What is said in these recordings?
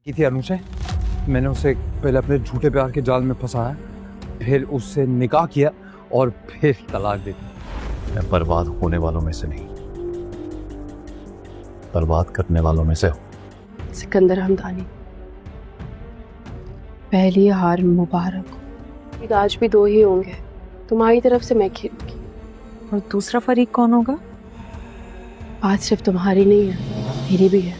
की थी अनु से। मैंने उसे पहले अपने झूठे प्यार के जाल में फंसाया, फिर उससे निकाह किया और फिर तलाक दे दी। मैं बर्बाद होने वालों में से नहीं, बर्बाद करने वालों में से हूं। सिकंदर हमदानी, पहली हार मुबारक हो। आज भी दो ही होंगे, तुम्हारी तरफ से मैं खेलूंगी। और दूसरा फरीक कौन होगा? बात सिर्फ तुम्हारी नहीं है, मेरी भी है।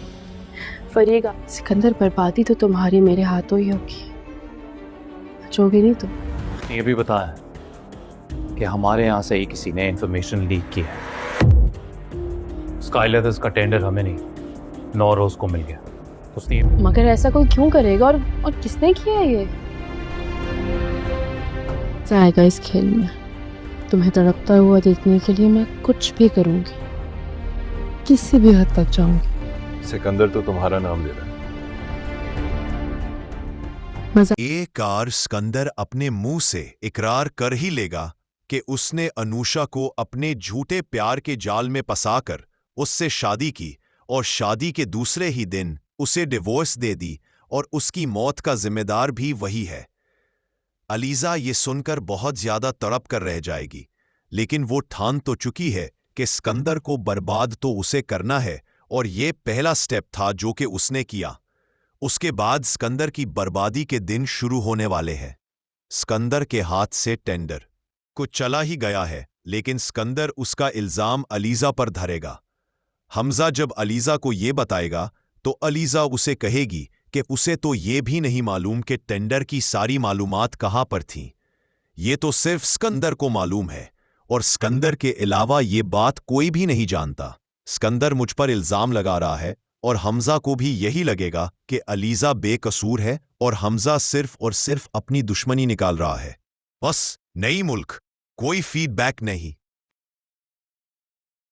फरीक, सिकंदर, बर्बादी तो तुम्हारी मेरे हाथों ही होगी। बचोगे नहीं तुम। ये भी बताया कि हमारे यहाँ से ही किसी ने इंफॉर्मेशन लीक की है। स्काई लेदर्स का टेंडर हमें नहीं, 9 रोज को मिल गया। उसने मगर ऐसा कोई क्यों करेगा, और किसने किया है ये? जाएगा इस खेल में। तुम्हें तड़पता हुआ देखने के लिए मैं कुछ भी करूंगी, किसी भी हद तक जाऊंगी। सिकंदर तो तुम्हारा नाम ले रहा है। एक कार सिकंदर अपने मुंह से इकरार कर ही लेगा कि उसने अनुषा को अपने झूठे प्यार के जाल में फंसाकर उससे शादी की और शादी के दूसरे ही दिन उसे डिवोर्स दे दी, और उसकी मौत का जिम्मेदार भी वही है। अलीजा ये सुनकर बहुत ज्यादा तड़प कर रह जाएगी, लेकिन वो ठान तो चुकी है कि सिकंदर को बर्बाद तो उसे करना है, और ये पहला स्टेप था जो कि उसने किया। उसके बाद सिकंदर की बर्बादी के दिन शुरू होने वाले हैं। सिकंदर के हाथ से टेंडर कुछ चला ही गया है, लेकिन सिकंदर उसका इल्जाम अलीजा पर धरेगा। हमजा जब अलीजा को ये बताएगा तो अलीजा उसे कहेगी कि उसे तो ये भी नहीं मालूम कि टेंडर की सारी मालूमात कहाँ पर थीं। ये तो सिर्फ सिकंदर को मालूम है, और सिकंदर के अलावा ये बात कोई भी नहीं जानता। सिकंदर मुझ पर इल्जाम लगा रहा है, और हमजा को भी यही लगेगा कि अलीजा बेकसूर है और हमजा सिर्फ और सिर्फ अपनी दुश्मनी निकाल रहा है। बस नई मुल्क, कोई फीडबैक नहीं।